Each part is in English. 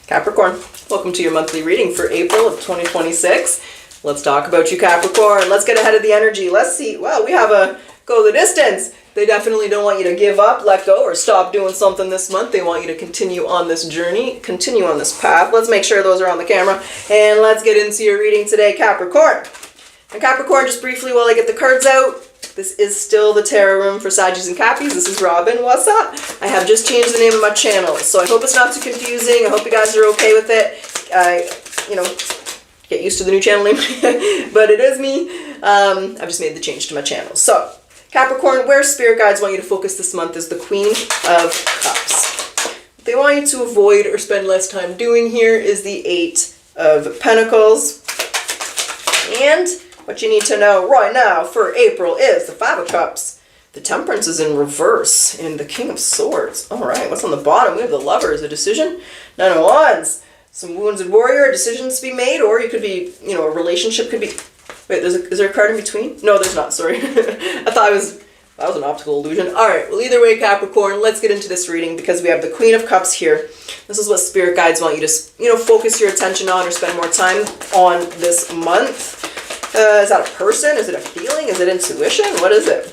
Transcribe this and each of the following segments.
Capricorn, welcome to your monthly reading for April of 2026. Let's talk about you, Capricorn. Let's get ahead of the energy. Let's see. Well, we have a go the distance. They definitely don't want you to give up, let go, or stop doing something this month. They want you to continue on this journey, continue on this path. Let's make sure those are on the camera. And let's get into your reading today, Capricorn. And Capricorn, just briefly while I get the cards out, this is still the tarot room for Saggies and Cappies. This is Robin. What's up? I have just changed the name of my channel, so I hope it's not too confusing. I hope you guys are okay with it. Get used to the new channel name, but it is me. I've just made the change to my channel. So, Capricorn, where spirit guides want you to focus this month is the Queen of Cups. What they want you to avoid or spend less time doing here is the Eight of Pentacles. And what you need to know right now for April is the Five of Cups. The Temperance is in reverse and the King of Swords. All right, what's on the bottom? We have the Lovers, a decision. Nine of Wands, some Wounded Warrior, decisions to be made, or you could be, a relationship could be... Wait, is there a card in between? No, there's not, sorry. I thought that was an optical illusion. All right, well, either way, Capricorn, let's get into this reading because we have the Queen of Cups here. This is what spirit guides want you to, focus your attention on or spend more time on this month. Is that a person? Is it a feeling? Is it intuition? What is it?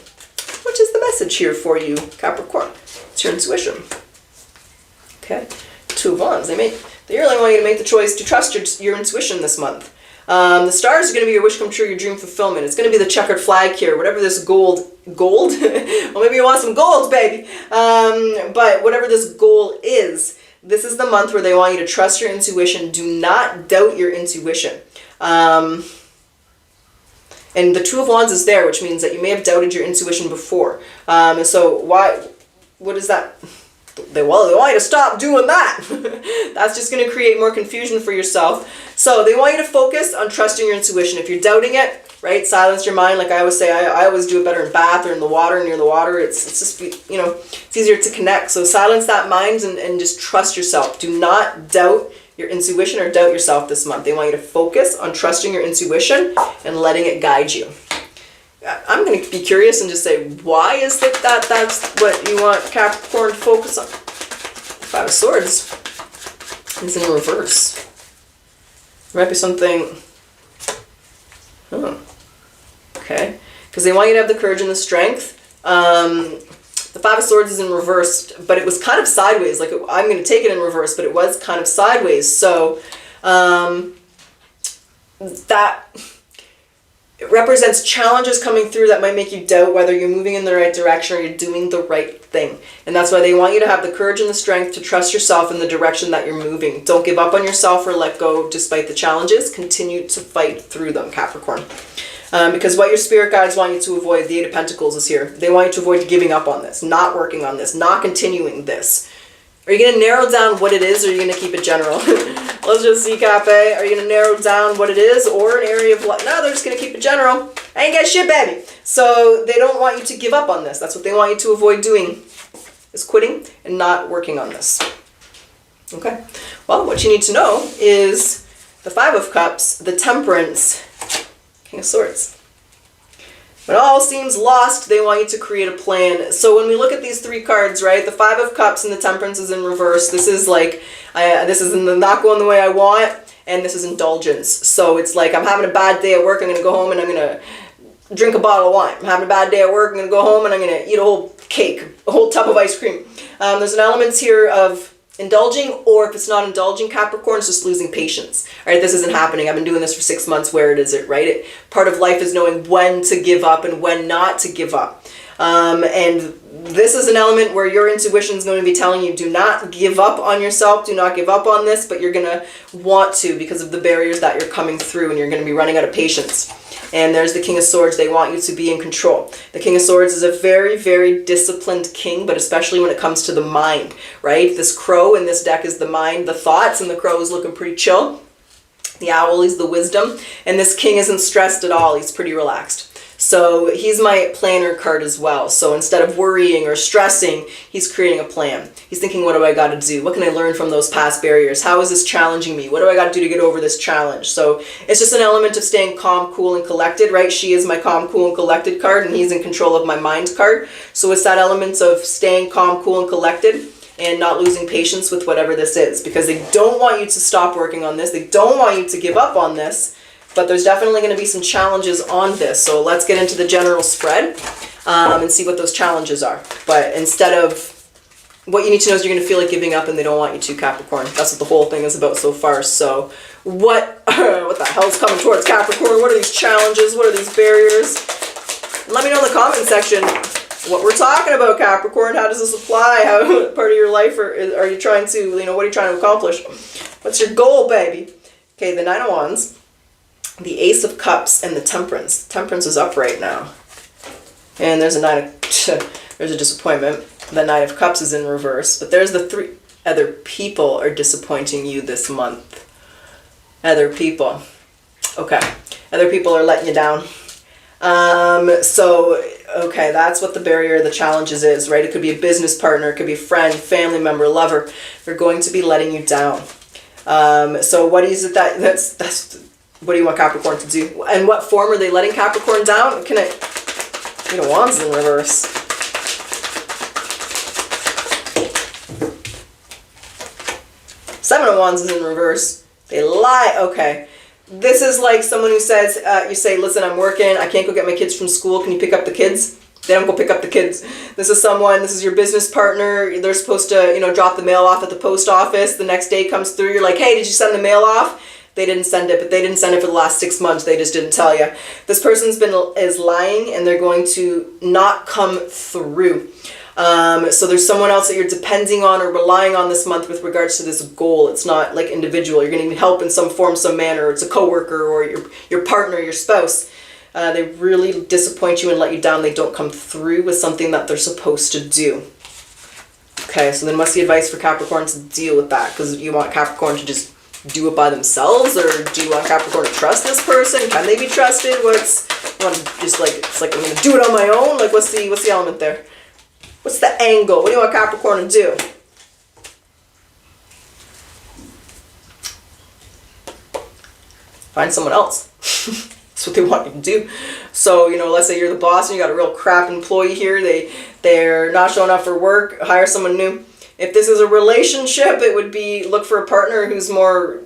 What is the message here for you, Capricorn? It's your intuition. Okay. Two of Wands. They really want you to make the choice to trust your intuition this month. The stars are going to be your wish come true, your dream fulfillment. It's going to be the checkered flag here. Whatever this gold? Well, maybe you want some gold, baby. But whatever this goal is, this is the month where they want you to trust your intuition. Do not doubt your intuition. And the Two of Wands is there, which means that you may have doubted your intuition before. So what is that? They want you to stop doing that. That's just going to create more confusion for yourself. So they want you to focus on trusting your intuition. If you're doubting it, right, silence your mind. Like I always say, I always do it better in bath or in the water, near the water. It's just, it's easier to connect. So silence that mind and just trust yourself. Do not doubt your intuition or doubt yourself this month. They want you to focus on trusting your intuition and letting it guide you. I'm going to be curious and just say, why is it that that's what you want Capricorn to focus on? Five of Swords is in reverse. There might be something... Okay. Because they want you to have the courage and the strength. The Five of Swords is in reverse, but it was kind of sideways. Like, I'm going to take it in reverse, but it was kind of sideways. So, that... It represents challenges coming through that might make you doubt whether you're moving in the right direction or you're doing the right thing. And that's why they want you to have the courage and the strength to trust yourself in the direction that you're moving. Don't give up on yourself or let go despite the challenges. Continue to fight through them, Capricorn. Because what your spirit guides want you to avoid, the Eight of Pentacles is here. They want you to avoid giving up on this, not working on this, not continuing this. Are you going to narrow down what it is, or are you going to keep it general? Let's just see, Cafe. Are you going to narrow down what it is, or an area of life? No, they're just going to keep it general. I ain't got shit, baby. So they don't want you to give up on this. That's what they want you to avoid doing, is quitting and not working on this. Okay. Well, what you need to know is the Five of Cups, the Temperance, King of Swords. When all seems lost, they want you to create a plan. So when we look at these three cards, right, the Five of Cups and the Temperance is in reverse. This is like, this is not going the way I want, and this is indulgence. So it's like, I'm having a bad day at work, I'm going to go home and I'm going to drink a bottle of wine. I'm having a bad day at work, I'm going to go home and I'm going to eat a whole cake, a whole tub of ice cream. There's an element here of indulging, or if it's not indulging, Capricorn, it's just losing patience. All right, this isn't happening. I've been doing this for 6 months. Where is it, right? Part of life is knowing when to give up and when not to give up. And this is an element where your intuition is going to be telling you, do not give up on yourself, do not give up on this, but you're going to want to because of the barriers that you're coming through, and you're going to be running out of patience. And there's the King of Swords. They want you to be in control. The King of Swords is a very, very disciplined king, but especially when it comes to the mind, right? This crow in this deck is the mind, the thoughts, and the crow is looking pretty chill. The owl is the wisdom, and this king isn't stressed at all. He's pretty relaxed. So he's my planner card as well. So instead of worrying or stressing, he's creating a plan. He's thinking, what do I got to do? What can I learn from those past barriers? How is this challenging me? What do I got to do to get over this challenge? So it's just an element of staying calm, cool, and collected, right? She is my calm, cool, and collected card, and he's in control of my mind card. So it's that element of staying calm, cool, and collected and not losing patience with whatever this is, because they don't want you to stop working on this. They don't want you to give up on this, but there's definitely going to be some challenges on this. So let's get into the general spread and see what those challenges are. But instead of, what you need to know is you're going to feel like giving up and they don't want you to, Capricorn. That's what the whole thing is about so far. So what the hell's coming towards Capricorn? What are these challenges? What are these barriers? Let me know in the comment section what we're talking about, Capricorn. How does this apply? How part of your life are you trying to, what are you trying to accomplish? What's your goal, baby? Okay, the Nine of Wands, the Ace of Cups, and the Temperance. Temperance is up right now. And there's a there's a disappointment. The Nine of Cups is in reverse, but there's the 3 other people are disappointing you this month. Other people. Okay. Other people are letting you down. Okay, that's what the barrier, the challenges is, right? It could be a business partner, it could be a friend, family member, lover. They're going to be letting you down. So what is it that's what do you want Capricorn to do? And what form are they letting Capricorn down? Eight of Wands in reverse. Seven of Wands is in reverse. They lie. Okay. This is like someone who says, you say, listen, I'm working. I can't go get my kids from school. Can you pick up the kids? They don't go pick up the kids. This is your business partner. They're supposed to, drop the mail off at the post office. The next day comes through. You're like, hey, did you send the mail off? They didn't send it, but they didn't send it for the last 6 months. They just didn't tell you. This person's is lying, and they're going to not come through. So there's someone else that you're depending on or relying on this month with regards to this goal. It's not like individual. You're going to need help in some form, some manner. It's a coworker or your partner, your spouse. They really disappoint you and let you down. They don't come through with something that they're supposed to do. Okay, so then what's the advice for Capricorn to deal with that? Because you want Capricorn to just do it by themselves, or do you want Capricorn to trust this person? Can they be trusted? You want to just it's like I'm going to do it on my own? Like what's the element there? What's the angle? What do you want Capricorn to do? Find someone else. That's what they want you to do. So, let's say you're the boss and you got a real crap employee here. They're not showing up for work. Hire someone new. If this is a relationship, it would be look for a partner who's more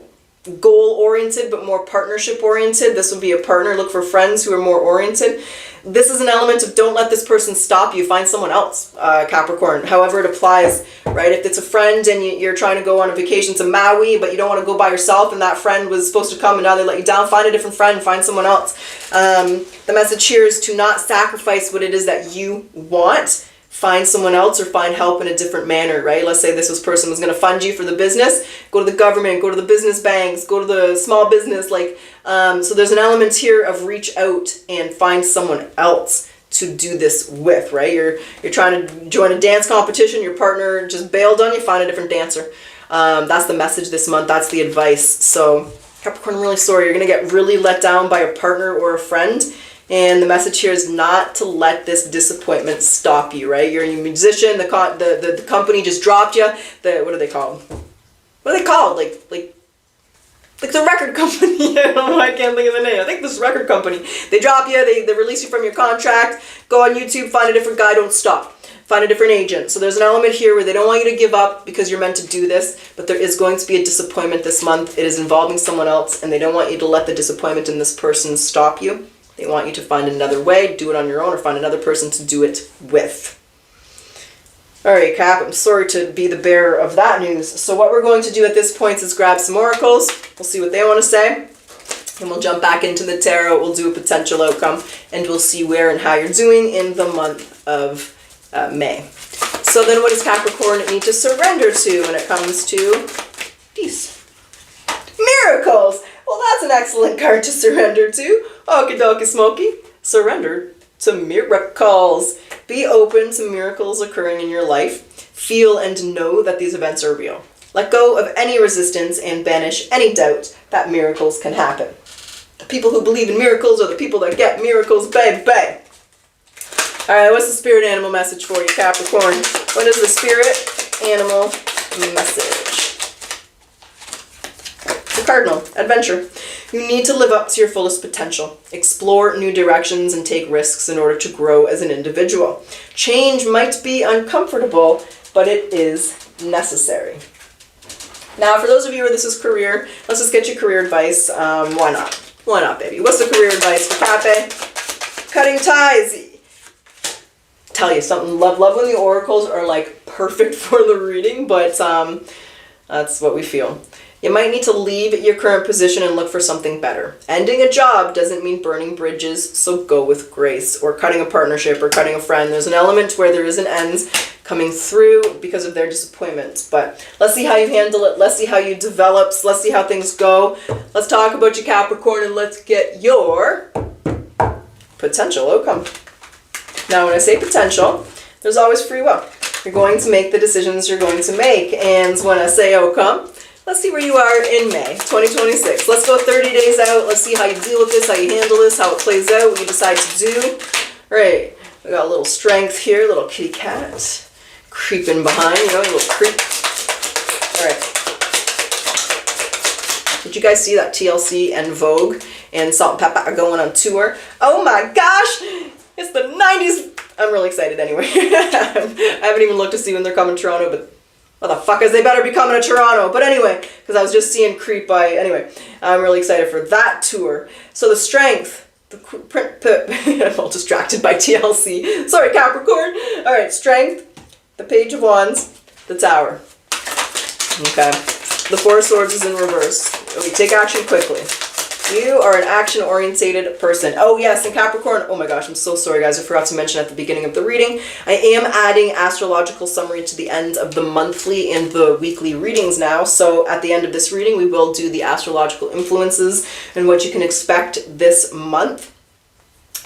goal-oriented but more partnership-oriented. This would be a partner. Look for friends who are more oriented. This is an element of don't let this person stop you. Find someone else, Capricorn, however it applies, right? If it's a friend and you're trying to go on a vacation to Maui, but you don't want to go by yourself and that friend was supposed to come and now they let you down, find a different friend, find someone else. The message here is to not sacrifice what it is that you want. Find someone else or find help in a different manner, right? Let's say this person was going to fund you for the business. Go to the government, go to the business banks, go to the small business. So there's an element here of reach out and find someone else to do this with, right? You're trying to join a dance competition. Your partner just bailed on you. Find a different dancer. That's the message this month. That's the advice. So Capricorn, I'm really sorry. You're going to get really let down by a partner or a friend. And the message here is not to let this disappointment stop you, right? You're a musician, the company just dropped you. What are they called? What are they called? Like the record company. I can't think of the name. I think this record company. They drop you, they release you from your contract. Go on YouTube, find a different guy, don't stop. Find a different agent. So there's an element here where they don't want you to give up because you're meant to do this, but there is going to be a disappointment this month. It is involving someone else, and they don't want you to let the disappointment in this person stop you. They want you to find another way, do it on your own, or find another person to do it with. All right, Cap, I'm sorry to be the bearer of that news. So what we're going to do at this point is grab some oracles. We'll see what they want to say. And we'll jump back into the tarot. We'll do a potential outcome, and we'll see where and how you're doing in the month of May. So then what does Capricorn need to surrender to when it comes to peace? Miracles! Well, that's an excellent card to surrender to. Okie dokie smoky. Surrender to miracles. Be open to miracles occurring in your life. Feel and know that these events are real. Let go of any resistance and banish any doubt that miracles can happen. The people who believe in miracles are the people that get miracles, baby. All right, what's the spirit animal message for you, Capricorn? What is the spirit animal message? The Cardinal, adventure. You need to live up to your fullest potential. Explore new directions and take risks in order to grow as an individual. Change might be uncomfortable, but it is necessary. Now, for those of you where this is career, let's just get you career advice. Why not? Why not, baby? What's the career advice for Cape? Cutting ties. Tell you something. Love when the oracles are like perfect for the reading, but that's what we feel. You might need to leave your current position and look for something better. Ending a job doesn't mean burning bridges, so go with grace. Or cutting a partnership or cutting a friend. There's an element where there is an ends coming through because of their disappointments. But let's see how you handle it. Let's see how you develop. Let's see how things go. Let's talk about your Capricorn and let's get your potential outcome. Now, when I say potential, there's always free will. You're going to make the decisions you're going to make. And when I say outcome, let's see where you are in May 2026. Let's go 30 days out. Let's see how you deal with this, how you handle this, how it plays out, what you decide to do. All right, we got a little strength here, little kitty cat creeping behind, a little creep. All right. Did you guys see that TLC and Vogue and Salt and Pepper are going on tour? Oh my gosh, it's the 90s. I'm really excited anyway. I haven't even looked to see when they're coming to Toronto, but motherfuckers, they better be coming to Toronto. But anyway, because I was just seeing Creep by, anyway, I'm really excited for that tour. So the strength, I'm all distracted by TLC. Sorry, Capricorn. All right, strength, the Page of Wands, the Tower. Okay, the Four of Swords is in reverse. We take action quickly. You are an action-orientated person. Oh yes, and Capricorn, oh my gosh, I'm so sorry guys, I forgot to mention at the beginning of the reading, I am adding astrological summary to the end of the monthly and the weekly readings now. So at the end of this reading, we will do the astrological influences and what you can expect this month.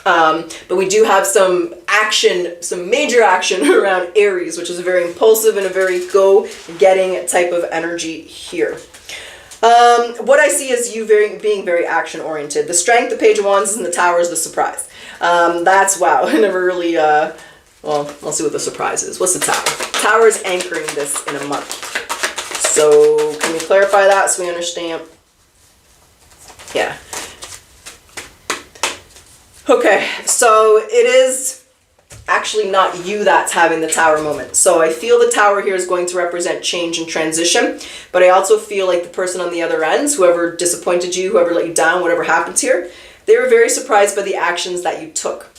But we do have some action, some major action around Aries, which is a very impulsive and a very go-getting type of energy here. What I see is you being very action-oriented. The strength, the Page of Wands, and the Tower is the surprise. That's, wow, I never really, well, let's see what the surprise is. What's the Tower? Tower is anchoring this in a month. So, can we clarify that so we understand? Yeah. Okay, so it is actually not you that's having the Tower moment. So I feel the Tower here is going to represent change and transition, but I also feel like the person on the other end, whoever disappointed you, whoever let you down, whatever happens here, they were very surprised by the actions that you took.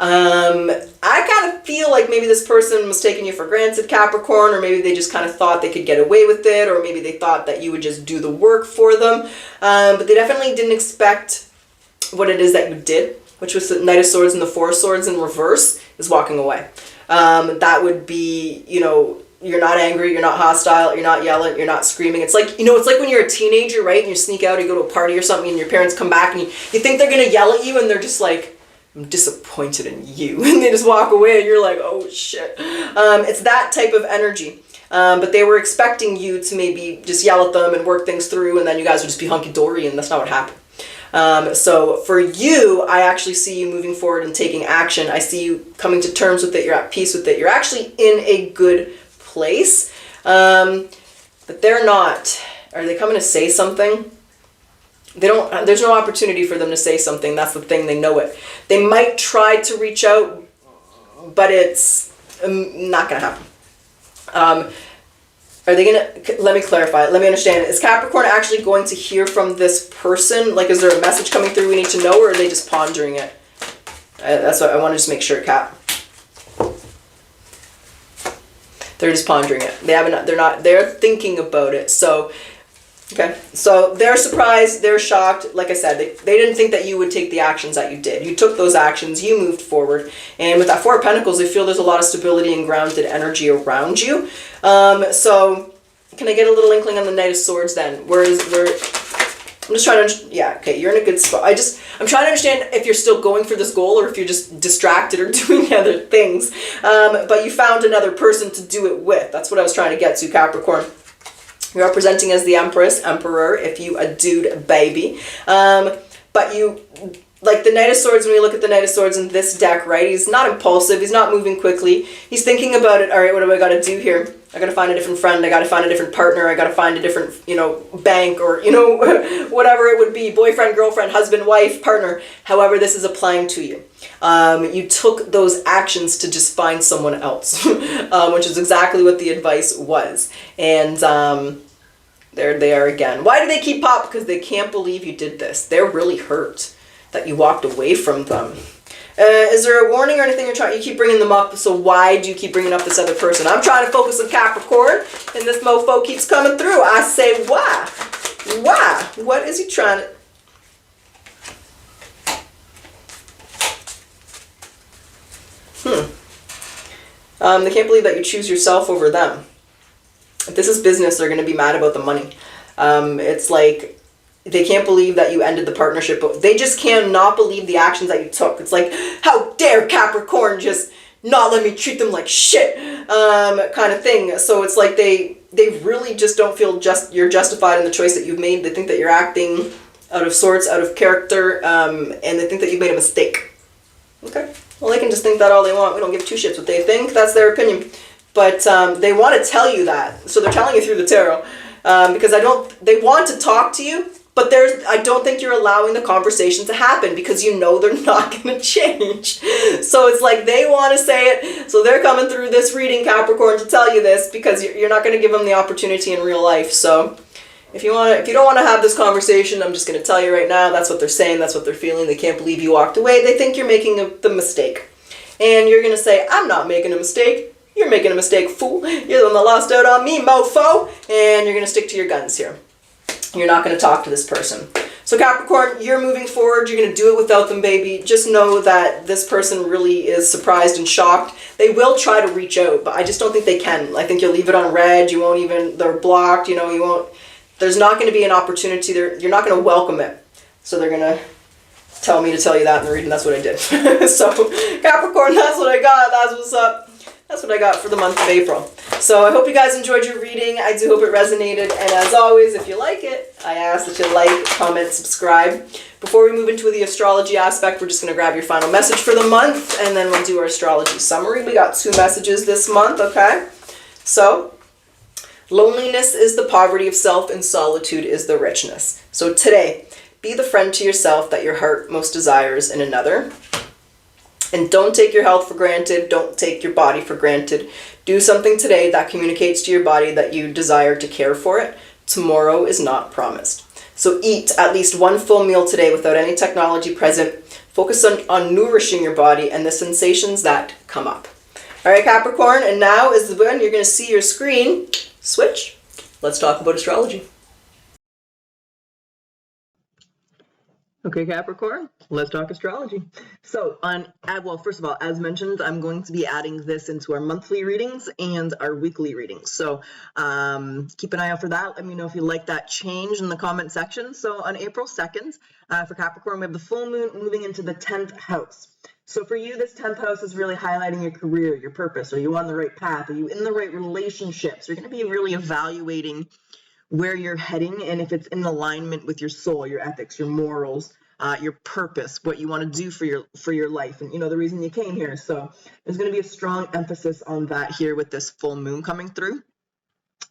I kind of feel like maybe this person was taking you for granted, Capricorn, or maybe they just kind of thought they could get away with it, or maybe they thought that you would just do the work for them, but they definitely didn't expect what it is that you did, which was the Knight of Swords and the Four of Swords in reverse, is walking away. That would be, you're not angry, you're not hostile, you're not yelling, you're not screaming. It's like, it's like when you're a teenager, right? And you sneak out, or you go to a party or something, and your parents come back, and you think they're going to yell at you, and they're just like, I'm disappointed in you. And they just walk away, and you're like, oh shit. It's that type of energy. But they were expecting you to maybe just yell at them and work things through, and then you guys would just be hunky-dory, and that's not what happened. So for you, I actually see you moving forward and taking action. I see you coming to terms with it. You're at peace with it. You're actually in a good place. But they're not. Are they coming to say something? They don't. There's no opportunity for them to say something. That's the thing. They know it. They might try to reach out, but it's not going to happen. Are they going to, let me clarify, let me understand. Is Capricorn actually going to hear from this person? Like, is there a message coming through we need to know, or are they just pondering it? That's what I want to just make sure, Cap. They're just pondering it. They're thinking about it. So, okay. So they're surprised, they're shocked. Like I said, they didn't think that you would take the actions that you did. You took those actions, you moved forward. And with that Four of Pentacles, I feel there's a lot of stability and grounded energy around you. So can I get a little inkling on the Knight of Swords then? I'm just trying to, yeah, okay, you're in a good spot. I'm trying to understand if you're still going for this goal or if you're just distracted or doing other things. But you found another person to do it with. That's what I was trying to get to, Capricorn. You're representing as the Empress, Emperor, if you a dude baby. But you, like the Knight of Swords, when we look at the Knight of Swords in this deck, right? He's not impulsive. He's not moving quickly. He's thinking about it. All right, what do I got to do here? I got to find a different friend. I got to find a different partner. I got to find a different, bank or, whatever it would be, boyfriend, girlfriend, husband, wife, partner, however this is applying to you. You took those actions to just find someone else, which is exactly what the advice was. And there they are again. Why do they keep pop? Because they can't believe you did this. They're really hurt that you walked away from them. Is there a warning or anything you keep bringing them up, so why do you keep bringing up this other person? I'm trying to focus on Capricorn, and this mofo keeps coming through. I say, why? Why? What is he trying to... They can't believe that you choose yourself over them. If this is business, they're going to be mad about the money. It's like... They can't believe that you ended the partnership, but they just cannot believe the actions that you took. It's like, how dare Capricorn just not let me treat them like shit, kind of thing. So it's like they really just don't feel you're justified in the choice that you've made. They think that you're acting out of sorts, out of character, and they think that you've made a mistake. Okay, well, they can just think that all they want. We don't give two shits what they think. That's their opinion. But they want to tell you that, so they're telling you through the tarot, because they want to talk to you. But I don't think you're allowing the conversation to happen because you know they're not going to change. So it's like they want to say it, so they're coming through this reading, Capricorn, to tell you this because you're not going to give them the opportunity in real life. So if you don't want to have this conversation, I'm just going to tell you right now, that's what they're saying, that's what they're feeling. They can't believe you walked away. They think you're making the mistake. And you're going to say, I'm not making a mistake. You're making a mistake, fool. You're the one that lost out on me, mofo. And you're going to stick to your guns here. You're not going to talk to this person. So Capricorn, you're moving forward. You're going to do it without them, baby. Just know that this person really is surprised and shocked. They will try to reach out, but I just don't think they can. I think you'll leave it on red. You won't even, they're blocked. You won't, there's not going to be an opportunity there. You're not going to welcome it. So they're going to tell me to tell you that in the reading. That's what I did. So Capricorn, that's what I got. That's what's up. That's what I got for the month of April. So I hope you guys enjoyed your reading. I do hope it resonated. And as always, if you like it, I ask that you like, comment, subscribe. Before we move into the astrology aspect, we're just going to grab your final message for the month, and then we'll do our astrology summary. We got 2 messages this month, okay? So, loneliness is the poverty of self, and solitude is the richness. So today, be the friend to yourself that your heart most desires in another. And don't take your health for granted. Don't take your body for granted. Do something today that communicates to your body that you desire to care for it. Tomorrow is not promised. So eat at least 1 full meal today without any technology present. Focus on nourishing your body and the sensations that come up. All right, Capricorn, and now is when you're going to see your screen switch. Let's talk about astrology. Okay, Capricorn, let's talk astrology. So, first of all, as mentioned, I'm going to be adding this into our monthly readings and our weekly readings. So, keep an eye out for that. Let me know if you like that change in the comment section. So, on April 2nd, for Capricorn, we have the full moon moving into the 10th house. So, for you, this 10th house is really highlighting your career, your purpose. Are you on the right path? Are you in the right relationships? You're going to be really evaluating where you're heading and if it's in alignment with your soul, your ethics, your morals, your purpose, what you want to do for your life, and the reason you came here. So there's going to be a strong emphasis on that here with this full moon coming through.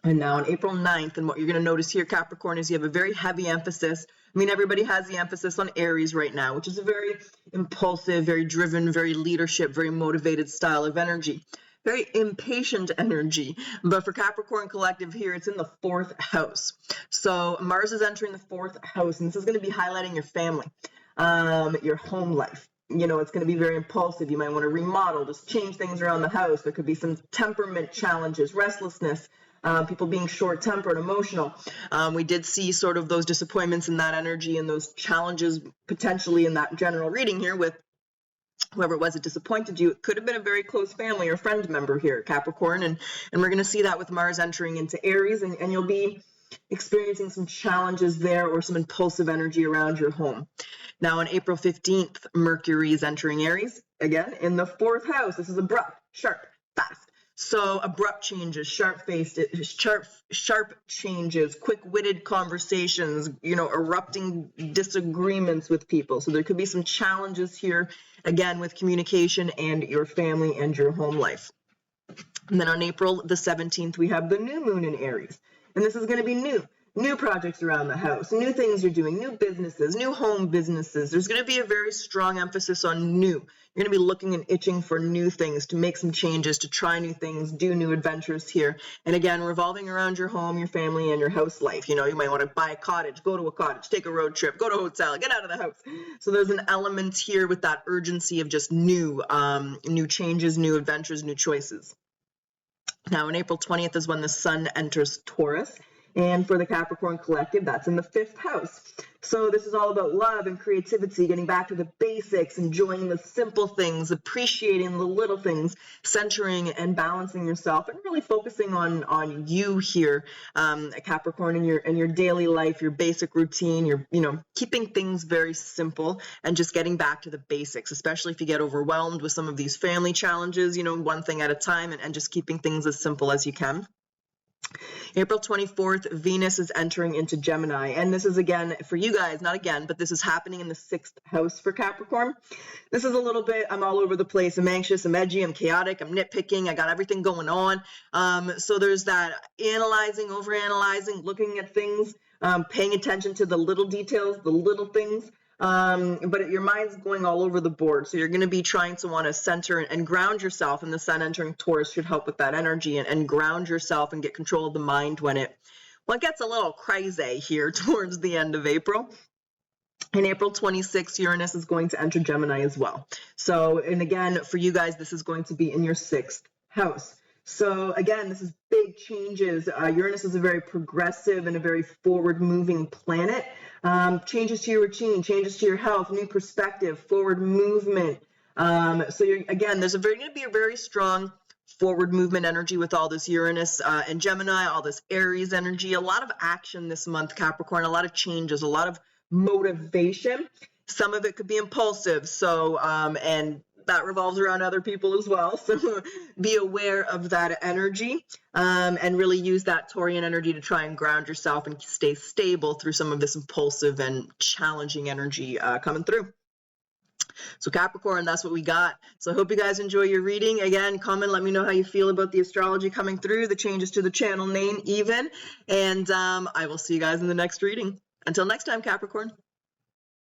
And now on April 9th, and what you're going to notice here, Capricorn, is you have a very heavy emphasis. I mean, everybody has the emphasis on Aries right now, which is a very impulsive, very driven, very leadership, very motivated style of energy. Very impatient energy. But for Capricorn Collective here, it's in the 4th house. So Mars is entering the 4th house, and this is going to be highlighting your family, your home life. It's going to be very impulsive. You might want to remodel, just change things around the house. There could be some temperament challenges, restlessness, people being short-tempered, emotional. We did see sort of those disappointments in that energy and those challenges potentially in that general reading here with whoever it was that disappointed you. It could have been a very close family or friend member here, Capricorn, and we're going to see that with Mars entering into Aries, and you'll be experiencing some challenges there or some impulsive energy around your home. Now on April 15th, Mercury is entering Aries, again, in the 4th house. This is abrupt, sharp, fast. So abrupt changes, sharp-faced, sharp changes, quick-witted conversations, erupting disagreements with people. So there could be some challenges here, again, with communication and your family and your home life. And then on April the 17th, we have the new moon in Aries. And this is going to be new projects around the house, new things you're doing, new businesses, new home businesses. There's going to be a very strong emphasis on new. You're going to be looking and itching for new things, to make some changes, to try new things, do new adventures here. And again, revolving around your home, your family, and your house life. You know, you might want to buy a cottage, go to a cottage, take a road trip, go to a hotel, get out of the house. So there's an element here with that urgency of just new changes, new adventures, new choices. Now, on April 20th is when the sun enters Taurus. And for the Capricorn collective, that's in the 5th house. So this is all about love and creativity, getting back to the basics, enjoying the simple things, appreciating the little things, centering and balancing yourself, and really focusing on you here, Capricorn, in your daily life, your basic routine, keeping things very simple and just getting back to the basics, especially if you get overwhelmed with some of these family challenges, one thing at a time, and just keeping things as simple as you can. April 24th, Venus is entering into Gemini. And this is, again, for you guys, not again, but this is happening in the 6th house for Capricorn. This is a little bit, I'm all over the place. I'm anxious, I'm edgy, I'm chaotic, I'm nitpicking, I got everything going on. So there's that analyzing, overanalyzing, looking at things, paying attention to the little details, the little things. But your mind's going all over the board. So you're going to be trying to want to center and ground yourself, and the sun entering Taurus should help with that energy and ground yourself and get control of the mind when it gets a little crazy here towards the end of April. In April 26th, Uranus is going to enter Gemini as well. So, and again, for you guys, this is going to be in your 6th house. So again, this is big changes. Uranus is a very progressive and a very forward-moving planet. Changes to your routine, changes to your health, new perspective, forward movement. Again, there's going to be a very strong forward movement energy with all this Uranus and Gemini, all this Aries energy. A lot of action this month, Capricorn. A lot of changes, a lot of motivation. Some of it could be impulsive. And that revolves around other people as well. So be aware of that energy and really use that Taurian energy to try and ground yourself and stay stable through some of this impulsive and challenging energy coming through. So Capricorn, that's what we got. So I hope you guys enjoy your reading. Again, comment, let me know how you feel about the astrology coming through, the changes to the channel name even. And I will see you guys in the next reading. Until next time, Capricorn.